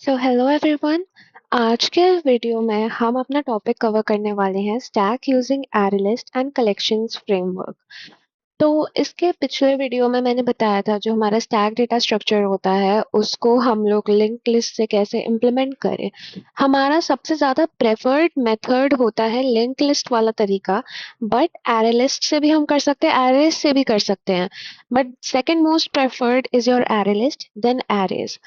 So hello everyone. आज के video में हम अपना टॉपिक कवर करने वाले हैं stack using array list and collections framework. तो इसके पिछले वीडियो में मैंने बताया था जो हमारा स्टैक डेटा स्ट्रक्चर होता है उसको हम लोग लिंक लिस्ट से कैसे इम्प्लीमेंट करें। हमारा सबसे ज़्यादा प्रेफर्ड मेथड होता है लिंक लिस्ट वाला तरीका, बट एरेलिस्ट से भी हम कर सकते हैं, एरेज से भी कर सकते हैं, but second most preferred is your array list than arrays.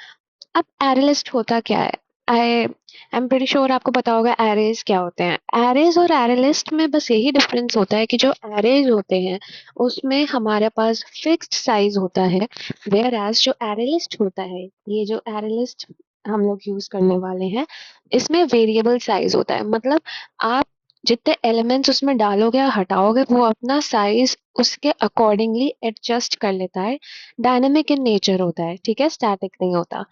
अब एरेलिस्ट होता क्या है? आई एम प्रीटी श्योर आपको पता होगा एरेज क्या होते हैं। एरेज और एरेलिस्ट में बस यही डिफरेंस होता है कि जो एरेज होते हैं उसमें हमारे पास फिक्स्ड साइज होता है, वेयर एज जो एरेलिस्ट होता है, ये जो एरेलिस्ट हम लोग यूज करने वाले हैं, इसमें वेरिएबल साइज होता है। मतलब आप जितने एलिमेंट्स उसमें डालोगे या हटाओगे वो अपना साइज उसके अकॉर्डिंगली एडजस्ट कर लेता है। डायनेमिक इन नेचर होता है, ठीक है, स्टैटिक नहीं होता।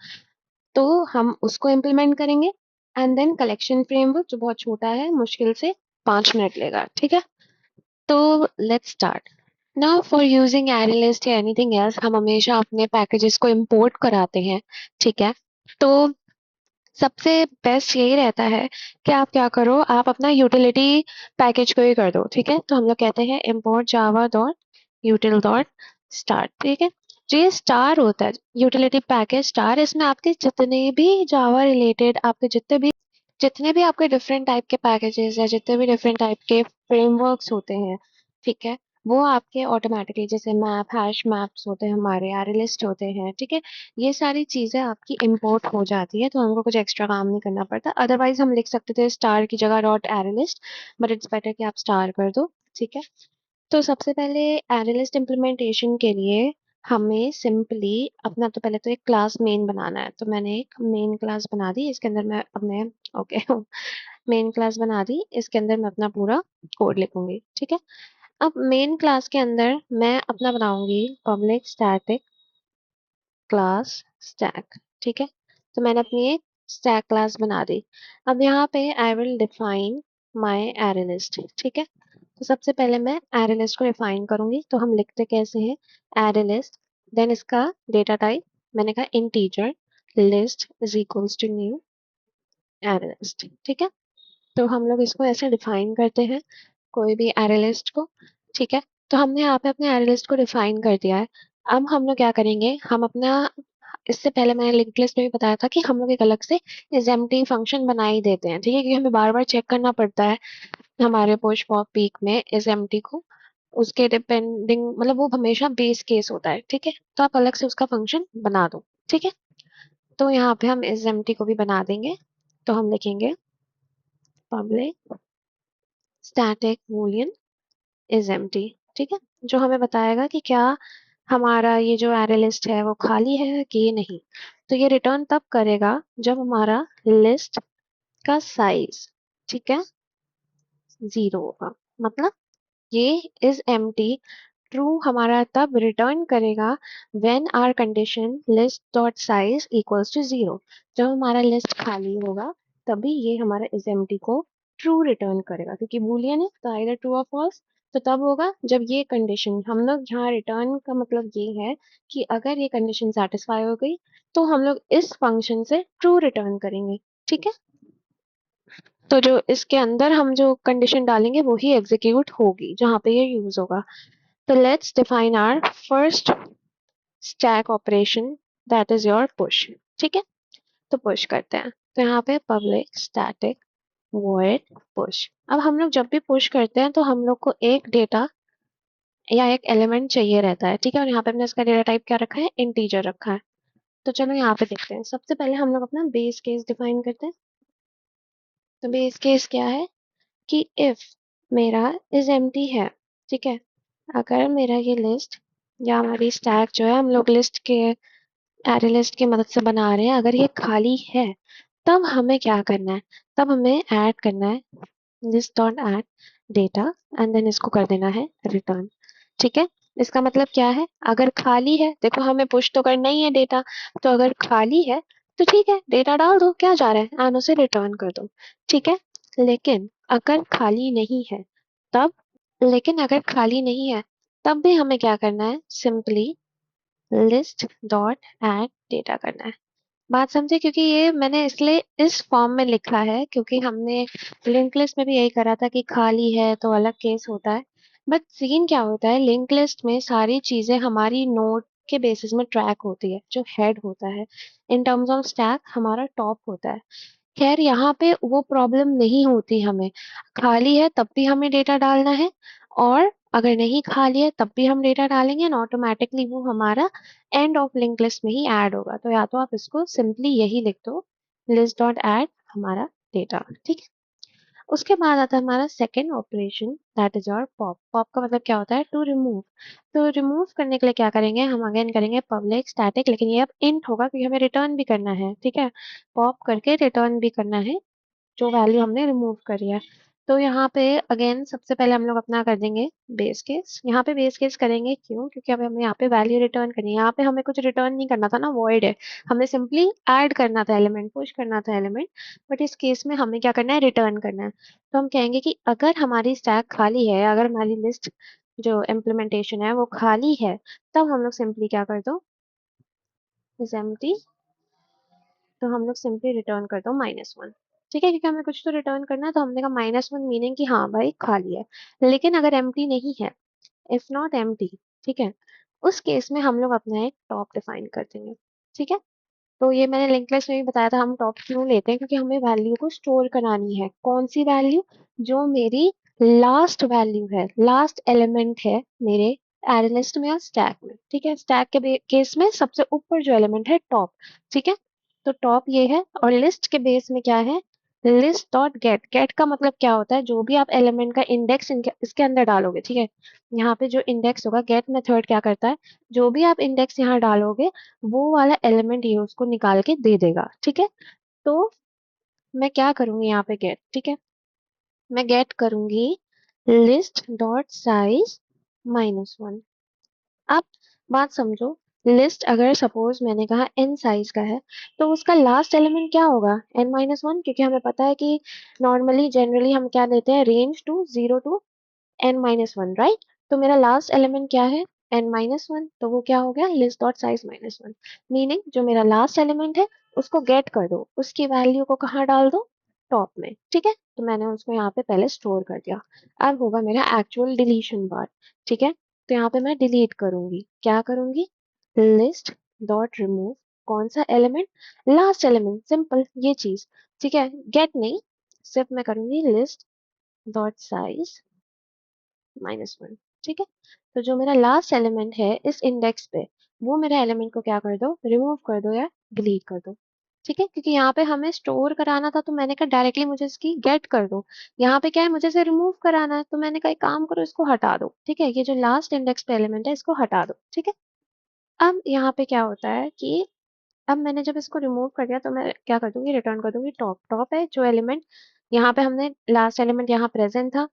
तो हम उसको इम्प्लीमेंट करेंगे। एंड देन कलेक्शन फ्रेमवर्क जो बहुत छोटा है, मुश्किल से 5 मिनट लेगा, ठीक है। तो let's start. Now for using array list या एनीथिंग एल्स हम हमेशा अपने पैकेजेस को इंपोर्ट कराते हैं, ठीक है। तो सबसे बेस्ट यही रहता है कि आप क्या करो, आप अपना यूटिलिटी पैकेज को ही कर दो, ठीक है। तो हम लोग कहते हैं import java dot util dot start, ठीक है। जो ये स्टार होता है, यूटिलिटी पैकेज स्टार, इसमें आपके जितने भी जावा रिलेटेड आपके जितने भी आपके डिफरेंट टाइप के पैकेजेस या जितने भी डिफरेंट टाइप के फ्रेमवर्क्स होते हैं, ठीक है, वो आपके ऑटोमेटिकली, जैसे मैप हैश मैप्स होते हैं हमारे, एरेलिस्ट होते हैं, ठीक है, ये सारी चीजें आपकी इंपोर्ट हो जाती है, तो हमको कुछ एक्स्ट्रा काम नहीं करना पड़ता। अदरवाइज हम लिख सकते थे स्टार की जगह डॉट एरेलिस्ट, बट इट्स बेटर कि आप स्टार कर दो, ठीक है। तो सबसे पहले एनालिस्ट इम्प्लीमेंटेशन के लिए हमें सिंपली अपना, तो पहले तो एक क्लास मेन बनाना है। तो मैंने एक मेन क्लास बना दी, इसके अंदर मैं अपने, ओके, मेन क्लास बना दी, इसके अंदर मैं अपना पूरा कोड लिखूंगी, ठीक है। अब मेन क्लास के अंदर मैं अपना बनाऊंगी पब्लिक स्टैटिक क्लास स्टैक, ठीक है। तो मैंने अपनी एक स्टैक क्लास बना दी। अब यहाँ पे आई विल डिफाइन माई एरेलिस्ट, ठीक है। तो सबसे पहले मैं एरेलिस्ट को डिफाइन करूंगी, तो हम लिखते कैसे हैं, एरेलिस्ट, देन इसका डेटा टाइप मैंने कहा integer, list is equals to new array list, ठीक है। तो हम लोग इसको ऐसे डिफाइन करते हैं कोई भी एरेलिस्ट को, ठीक है। तो हमने यहाँ पे अपने एरेलिस्ट को डिफाइन कर दिया है। अब हम लोग क्या करेंगे, हम अपना, इससे पहले मैंने लिंक लिस्ट में भी बताया था कि हम लोग एक अलग से एसएमटी फंक्शन बना ही देते हैं, ठीक है, क्योंकि हमें बार बार चेक करना पड़ता है हमारे पुश पॉप पीक में एसएमटी को, उसके डिपेंडिंग, मतलब वो हमेशा बेस केस होता है, ठीक है। तो आप अलग से उसका फंक्शन बना दो, ठीक है। तो यहाँ पे हम एसएमटी को भी बना देंगे। तो हम लिखेंगे public static Boolean is empty, ठीक है, जो हमें बताएगा कि क्या हमारा ये जो एरे लिस्ट है वो खाली है कि नहीं। तो ये रिटर्न तब करेगा जब हमारा लिस्ट का साइज, ठीक है, 0 होगा। मतलब ये इज एम्प्टी ट्रू हमारा तब रिटर्न करेगा when our condition list dot size equals to 0। जब हमारा लिस्ट खाली होगा तभी ये हमारा इज एम्प्टी को ट्रू रिटर्न करेगा, क्योंकि बूलियन है तो आइदर ट्रू और फॉल्स। तो तब होगा जब ये कंडीशन, हम लोग जहाँ रिटर्न का मतलब ये है कि अगर ये कंडीशन सेटिस्फाई हो गई तो हम लोग इस फंक्शन से ट्रू रिटर्न करेंगे, ठीक है। तो जो इसके अंदर हम जो कंडीशन डालेंगे वो ही एग्जीक्यूट होगी जहाँ पे ये यूज होगा। तो let's define our first stack operation, that is your push, ठीक है। तो पुश करते हैं, तो यहाँ पे पब्लिक स्टैटिक वॉइड पुश। अब हम लोग जब भी पुश करते हैं तो हम लोग को एक डेटा या एक एलिमेंट चाहिए रहता है, ठीक है, और यहाँ पे हमने इसका डेटा टाइप क्या रखा है, इंटीजर रखा है। तो चलो यहाँ पे देखते हैं, सबसे पहले हम लोग अपना बेस केस डिफाइन करते हैं। तो बेस केस क्या है कि इफ मेरा इज एम्प्टी है, ठीक है, अगर मेरा ये लिस्ट या हमारी स्टैक जो है, हम लोग लिस्ट के एरे लिस्ट की मदद से बना रहे हैं, अगर ये खाली है तब हमें क्या करना है, तब हमें ऐड करना है list dot add data, and then इसको कर देना है रिटर्न, ठीक है। इसका मतलब क्या है, अगर खाली है, देखो हमें पुश तो करना ही है डेटा, तो अगर खाली है तो ठीक है डेटा डाल दो, क्या जा रहा है, एंड उसे रिटर्न कर दो, ठीक है। लेकिन अगर खाली नहीं है तब, लेकिन अगर खाली नहीं है तब भी हमें क्या करना है, simply list dot add data करना है, बात समझे, क्योंकि ये मैंने इसलिए इस फॉर्म में लिखा है क्योंकि हमने लिंक लिस्ट में भी यही करा था कि खाली है तो अलग केस होता है। बट सीन क्या होता है, लिंक लिस्ट में सारी चीजें हमारी नोड के बेसिस में ट्रैक होती है। जो हेड होता है इन टर्म्स ऑफ स्टैक हमारा टॉप होता है। खैर यहाँ पे वो प्रॉब्लम नहीं होती हमें, खाली है तब भी हमें डेटा डालना है, और अगर नहीं खाली है तब भी हम डेटा डालेंगे एंड ऑटोमेटिकली वो हमारा एंड ऑफ लिंक लिस्ट में ही ऐड होगा। तो या तो आप इसको सिंपली यही लिख दो, लिस्ट डॉट ऐड हमारा डेटा, ठीक है। उसके बाद आता है हमारा second operation, that is your pop. Pop का मतलब क्या होता है, टू रिमूव। तो रिमूव करने के लिए क्या करेंगे, हम अगेन करेंगे पब्लिक स्टैटिक, लेकिन ये अब इंट होगा क्योंकि हमें रिटर्न भी करना है, ठीक है। पॉप करके रिटर्न भी करना है जो वैल्यू हमने रिमूव करी है। तो यहाँ पे अगेन सबसे पहले हम लोग अपना कर देंगे बेस केस। यहाँ पे बेस केस करेंगे क्यों, क्योंकि अब हमें यहाँ पे वैल्यू रिटर्न करनी है। यहाँ पे हमें कुछ रिटर्न नहीं करना था ना, वॉइड है, हमें सिंपली ऐड करना था एलिमेंट, पुश करना था एलिमेंट। बट इस केस में हमें क्या करना है, रिटर्न करना है। तो हम कहेंगे कि अगर हमारी स्टैक खाली है, अगर हमारी लिस्ट जो इम्प्लीमेंटेशन है वो खाली है, तब हम लोग सिंपली क्या कर दो, इज एम्प्टी। तो हम लोग सिंपली रिटर्न कर दो -1, ठीक है, क्योंकि हमें कुछ तो रिटर्न करना है। तो हमने कहा -1 मीनिंग कि हाँ भाई खाली है। लेकिन अगर एम्प्टी नहीं है, इफ नॉट एम्प्टी, ठीक है, उस केस में हम लोग अपना एक टॉप डिफाइन कर देंगे, ठीक है। तो ये मैंने लिंक लिस्ट में भी बताया था, हम टॉप क्यों लेते हैं, क्योंकि हमें वैल्यू को स्टोर करानी है। कौन सी वैल्यू, जो मेरी लास्ट वैल्यू है, लास्ट एलिमेंट है मेरे एरे लिस्ट में या स्टैक में, ठीक है। स्टैक के केस में सबसे ऊपर जो एलिमेंट है टॉप, ठीक है। तो टॉप ये है, और लिस्ट के बेस में क्या है, लिस्ट डॉट गेट। गेट का मतलब क्या होता है, जो भी आप एलिमेंट का इंडेक्स इसके अंदर डालोगे, ठीक है। यहाँ पे जो इंडेक्स होगा, गेट मेथड क्या करता है, जो भी आप इंडेक्स यहाँ डालोगे वो वाला एलिमेंट ये उसको निकाल के दे देगा, ठीक है। तो मैं क्या करूंगी यहाँ पे गेट, ठीक है, मैं गेट करूंगी लिस्ट डॉट साइज -1। अब बात समझो, लिस्ट अगर सपोज मैंने कहा n साइज का है, तो उसका लास्ट एलिमेंट क्या होगा, n-1, क्योंकि हमें पता है कि नॉर्मली जनरली हम क्या देते हैं, range to 0 to n-1, right. तो मेरा लास्ट एलिमेंट क्या है, n-1, तो वो क्या हो गया, लिस्ट डॉट साइज -1। मीनिंग जो मेरा लास्ट एलिमेंट है उसको गेट कर दो, उसकी वैल्यू को कहाँ डाल दो, टॉप में, ठीक है। तो मैंने उसको यहाँ पे पहले स्टोर कर दिया। अब होगा मेरा एक्चुअल डिलीशन पार्ट, ठीक है। तो यहाँ पे मैं डिलीट करूंगी, क्या करूंगी, लिस्ट डॉट रिमूव, कौन सा एलिमेंट, लास्ट एलिमेंट, सिंपल ये चीज, ठीक है। गेट नहीं, सिर्फ मैं करूंगी लिस्ट डॉट साइज -1, ठीक है। तो जो मेरा लास्ट एलिमेंट है इस इंडेक्स पे, वो मेरे एलिमेंट को क्या कर दो, रिमूव कर दो या डिलीट कर दो, ठीक है। क्योंकि यहाँ पे हमें स्टोर कराना था, तो मैंने कहा डायरेक्टली मुझे इसकी गेट कर दो। यहाँ पे क्या है, मुझे इसे रिमूव कराना है, तो मैंने कहा एक काम करो, इसको हटा दो, ठीक है। ये जो लास्ट इंडेक्स पे एलिमेंट है इसको हटा दो, ठीक है। अब यहाँ पे क्या होता है कि अब मैंने जब इसको रिमूव कर दिया, तो मैं क्या कर दूंगी, रिटर्न कर दूंगी टॉप। टॉप है जो एलिमेंट, यहाँ पे हमने लास्ट एलिमेंट यहाँ प्रेजेंट था,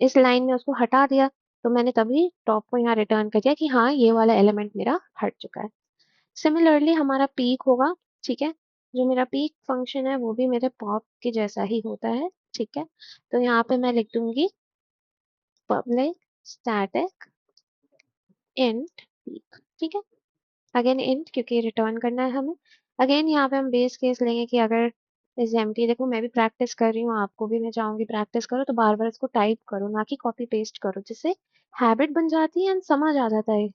इस लाइन में उसको हटा दिया, तो मैंने तभी टॉप को यहाँ रिटर्न कर दिया कि हाँ ये वाला एलिमेंट मेरा हट चुका है। सिमिलरली हमारा पीक होगा, ठीक है। जो मेरा पीक फंक्शन है वो भी मेरे पॉप के जैसा ही होता है, ठीक है। तो यहाँ पे मैं लिख दूंगी पब्लिक स्टैटिक इंट पीक, ठीक है। अगेन इंट, क्योंकि रिटर्न करना है हमें। अगेन यहाँ पे हम बेस केस लेंगे कि अगर इस एम्प्टी, देखो मैं भी प्रैक्टिस कर रही हूँ, आपको भी मैं चाहूंगी प्रैक्टिस करो, तो बार बार इसको टाइप करो, ना कि कॉपी पेस्ट करो, जिससे हैबिट बन जाती है एंड समझ आ जाता है,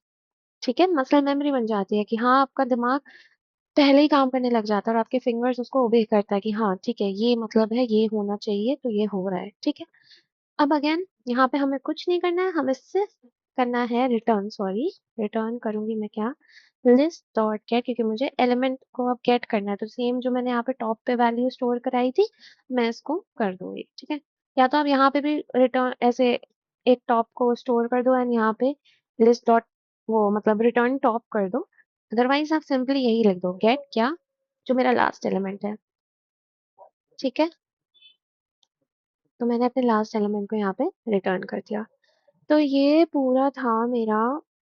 ठीक है। मसल मेमोरी बन जाती है कि हाँ आपका दिमाग पहले ही काम करने लग जाता है और आपके फिंगर्स उसको ओबे करता है कि हाँ ठीक है, ये मतलब है, ये होना चाहिए, तो ये हो रहा है, ठीक है। अब अगेन यहाँ पे हमें कुछ नहीं करना है, हमें सिर्फ करना है रिटर्न, सॉरी, रिटर्न करूंगी मैं क्या, लिस्ट डॉट गेट, क्योंकि मुझे एलिमेंट को अब गेट करना है। तो सेम जो मैंने यहाँ पे टॉप पे वैल्यू स्टोर कराई थी, मैं इसको कर दूंगी, ठीक है। या तो आप यहाँ पे भी रिटर्न ऐसे एक टॉप को स्टोर कर दो एंड यहाँ पे लिस्ट डॉट वो मतलब रिटर्न टॉप कर दो। अदरवाइज आप सिंपली यही लिख दो, गेट क्या, जो मेरा लास्ट एलिमेंट है, ठीक है। तो मैंने अपने लास्ट एलिमेंट को यहाँ पे रिटर्न कर दिया। तो ये पूरा था मेरा,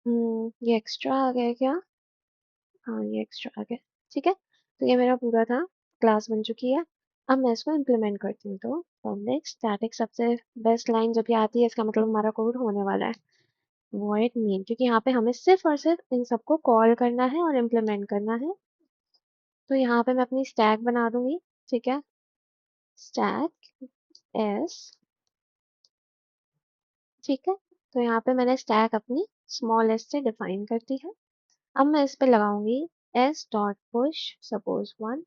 ये एक्स्ट्रा आ गया क्या, हाँ ये एक्स्ट्रा आ गया, ठीक है। तो ये मेरा पूरा था, क्लास बन चुकी है। अब मैं इसको इम्प्लीमेंट करती हूँ। तो पब्लिक स्टैटिक सबसे बेस्ट लाइन जब ये आती है, इसका मतलब हमारा कोड होने वाला है, वॉइड मेन, क्योंकि यहाँ पे हमें सिर्फ और सिर्फ इन सबको कॉल करना है और इम्प्लीमेंट करना है। तो यहाँ पे मैं अपनी स्टैक बना दूंगी, ठीक है। स्टैक एस, ठीक है। तो यहाँ पे मैंने स्टैक अपनी स्मॉल एस से डिफाइन कर दी है। अब मैं इस पे लगाऊंगी S dot push suppose 1,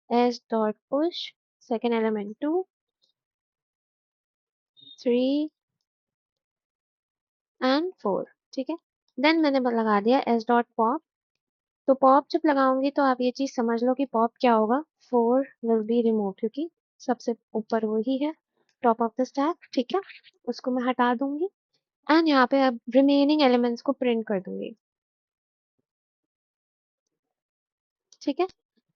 S dot push second element 2, 3 and 4, ठीक है। देन मैंने लगा दिया एस डॉट पॉप। तो पॉप जब लगाऊंगी तो आप ये चीज समझ लो कि पॉप क्या होगा, 4 विल बी रिमूव, क्योंकि सबसे ऊपर वही है, टॉप ऑफ द स्टैक, ठीक है। उसको मैं हटा दूंगी एंड यहाँ पे अब रिमेनिंग एलिमेंट्स को प्रिंट कर दूंगी, ठीक है।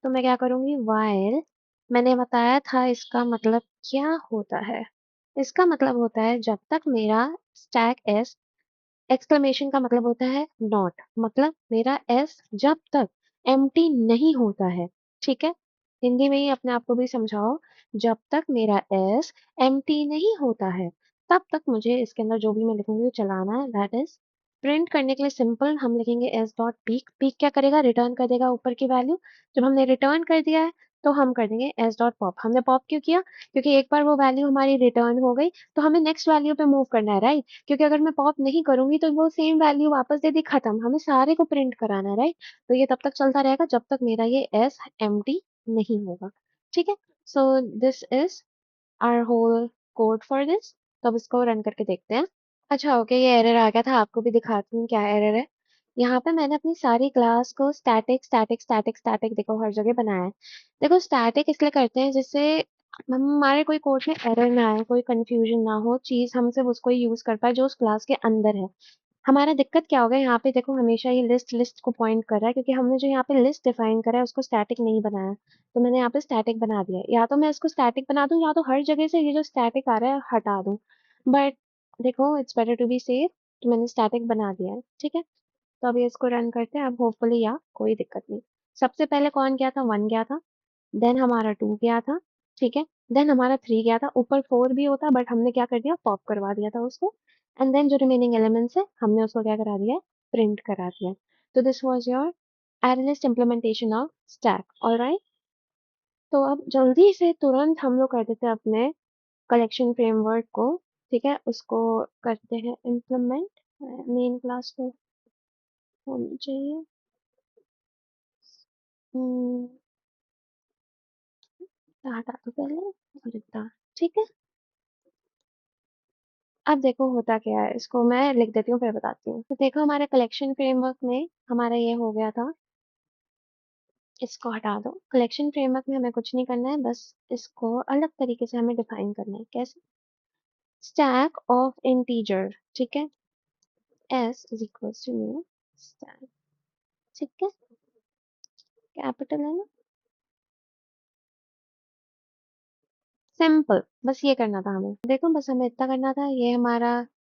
तो मैं क्या करूंगी, while, मैंने बताया था इसका मतलब क्या होता है। इसका मतलब होता है जब तक मेरा स्टैक एस, एक्सक्लेमेशन का मतलब होता है नॉट, मतलब मेरा एस जब तक एम्प्टी नहीं होता है, ठीक है। हिंदी में ही अपने आप को भी समझाओ, जब तक मेरा एस एम्प्टी नहीं होता है तब तक मुझे इसके अंदर जो भी मैं लिखूंगी वो चलाना है। दैट इज प्रिंट करने के लिए सिंपल हम लिखेंगे एस डॉट पीक। पीक क्या करेगा, रिटर्न कर देगा ऊपर की वैल्यू। जब हमने रिटर्न कर दिया है तो हम कर देंगे एस डॉट पॉप। हमने पॉप क्यों किया, क्योंकि एक बार वो वैल्यू हमारी रिटर्न हो गई तो हमें नेक्स्ट वैल्यू पे मूव करना है, राइट। क्योंकि अगर मैं पॉप नहीं करूंगी तो वो सेम वैल्यू वापस दे दी, खत्म, हमें सारे को प्रिंट कराना है, राइट। तो ये तब तक चलता रहेगा जब तक मेरा ये एस एम्प्टी नहीं होगा, ठीक है। So this is our whole code for this. तो अब इसको रन करके देखते हैं। अच्छा ओके, ये एरर आ गया था, आपको भी दिखाती हूँ क्या एरर है। यहाँ पे मैंने अपनी सारी क्लास को स्टैटिक स्टैटिक स्टैटिक स्टैटिक देखो हर जगह बनाया है। देखो स्टैटिक इसलिए करते हैं जिससे हमारे कोई कोड में एरर ना आए, कोई कंफ्यूजन ना हो, चीज हम सिर्फ उसको ही यूज कर पाए जो उस क्लास के अंदर है। हमारा दिक्कत क्या होगा, यहाँ पे देखो हमेशा ये लिस्ट लिस्ट को पॉइंट कर रहा है, क्योंकि हमने जो यहाँ पे लिस्ट डिफाइन करा है उसको स्टैटिक नहीं बनाया। तो मैंने यहाँ पे स्टैटिक बना दिया है। या तो मैं इसको स्टैटिक बना दूं या तो हर जगह से ये जो स्टैटिक आ रहा है हटा दूं। बट देखो it's better to be safe, तो मैंने स्टैटिक बना दिया है, ठीक है। तो अभी इसको रन करते हैं, अब होपफुली या कोई दिक्कत नहीं। सबसे पहले कौन गया था, 1 गया था। देन हमारा 2 गया था, ठीक है। देन हमारा 3 गया था। ऊपर 4 भी होता बट हमने क्या कर दिया, पॉप करवा दिया था उसको। एंड देन जो रिमेनिंग एलिमेंट्स है हमने उसको क्या करा दिया है, प्रिंट करा दिया है। तो this was your array list implementation of stack, alright. तो अब जल्दी से तुरंत हम लोग कर देते हैं अपने कलेक्शन फ्रेमवर्क को, ठीक है। उसको करते हैं इम्प्लीमेंट। मेन क्लास तो होनी चाहिए। हम्म, हटा दो पहले और इतना, ठीक है। अब देखो होता क्या है, इसको मैं लिख देती हूँ फिर बताती हूँ। तो देखो हमारे कलेक्शन फ्रेमवर्क में हमारा ये हो गया था। इसको हटा दो। कलेक्शन फ्रेमवर्क में हमें कुछ नहीं करना है, बस इसको अलग तरीके से हमें डिफाइन करना है। कैसे, स्टैक ऑफ इंटीजर, ठीक है। S is equals to new stack, ठीक है। कैपिटल है ना, सिंपल, बस ये करना था हमें। देखो बस हमें इतना करना था। ये हमारा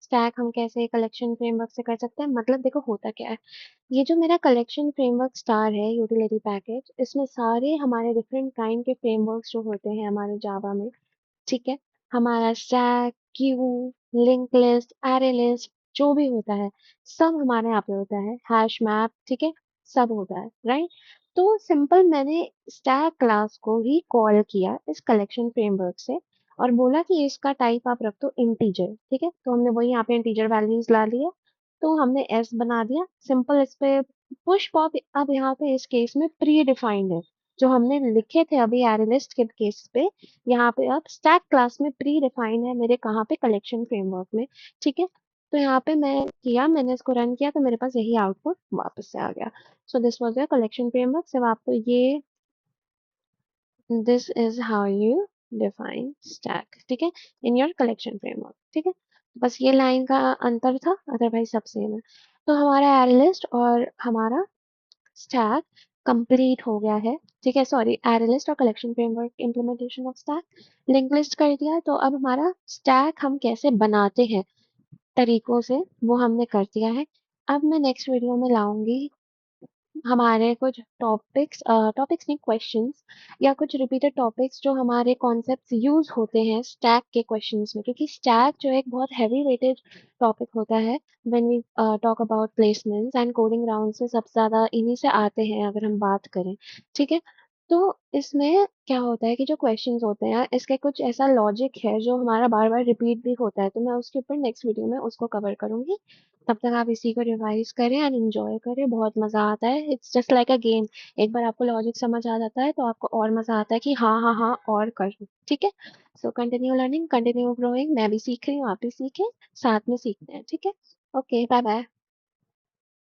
स्टैक हम कैसे कलेक्शन फ्रेमवर्क से कर सकते हैं, मतलब देखो होता क्या है, ये जो मेरा कलेक्शन फ्रेमवर्क स्टार है यूटिलिटी पैकेज, इसमें सारे हमारे डिफरेंट काइंड के फ्रेमवर्क्स जो होते हैं हमारे जावा में, ठीक है। हमारा stack, Q, link list, array list, जो भी होता है सब हमारे यहाँ पे होता है। हैश मैप, ठीक है, सब होता है, राइट। तो सिंपल मैंने स्टैक क्लास को ही कॉल किया इस कलेक्शन फ्रेमवर्क से और बोला कि इसका टाइप आप रख दो इंटीजर, ठीक है। तो हमने वही यहाँ पे इंटीजर वैल्यूज ला लिया। तो हमने एस बना दिया सिंपल। इस पे पुश पॉप अब यहाँ पे इस केस में प्री डिफाइंड है। जो हमने लिखे थे अभी एरे लिस्ट के केस पे, यहाँ पे अब स्टैक क्लास में प्री डिफाइन है मेरे, कहाँ पे, कलेक्शन फ्रेमवर्क में, ठीक है। तो यहाँ पे मैंने इसको रन किया तो मेरे पास यही आउटपुट वापस से आ गया। So this was your collection framework. सिर्फ आपको ये, this is how you define stack, ठीक है, इन योर कलेक्शन फ्रेमवर्क, ठीक है। बस ये लाइन का अंतर था, अदरवाइज सब सेम है। तो हमारा एरे लिस्ट और हमारा स्टैक कंप्लीट हो गया है, ठीक है। सॉरी, एरे लिस्ट और collection framework implementation of stack, link list कर दिया। तो अब हमारा स्टैक हम कैसे बनाते हैं तरीकों से वो हमने कर दिया है। अब मैं नेक्स्ट वीडियो में लाऊंगी हमारे कुछ टॉपिक्स नहीं, क्वेश्चंस या कुछ रिपीटेड टॉपिक्स जो हमारे कॉन्सेप्ट्स यूज होते हैं स्टैक के क्वेश्चंस में, क्योंकि स्टैक जो एक बहुत हैवी वेटेड टॉपिक होता है when we talk about placements and coding round से सबसे ज्यादा इन्हीं से आते हैं अगर हम बात करें। ठीक है। तो इसमें क्या होता है कि जो क्वेश्चंस होते हैं इसके कुछ ऐसा लॉजिक है जो हमारा बार बार रिपीट भी होता है, तो मैं उसके ऊपर नेक्स्ट वीडियो में उसको कवर करूंगी। तब तक आप इसी को रिवाइज करें एंड एंजॉय करें, बहुत मजा आता है। It's just like a game. एक बार आपको लॉजिक समझ आ जाता है तो आपको और मजा आता है कि हाँ हाँ हाँ और कर। ठीक है। So continue learning, continue growing. मैं भी सीख रही हूँ, आप भी सीखें, साथ में सीखते हैं। ठीक है। Okay, bye bye.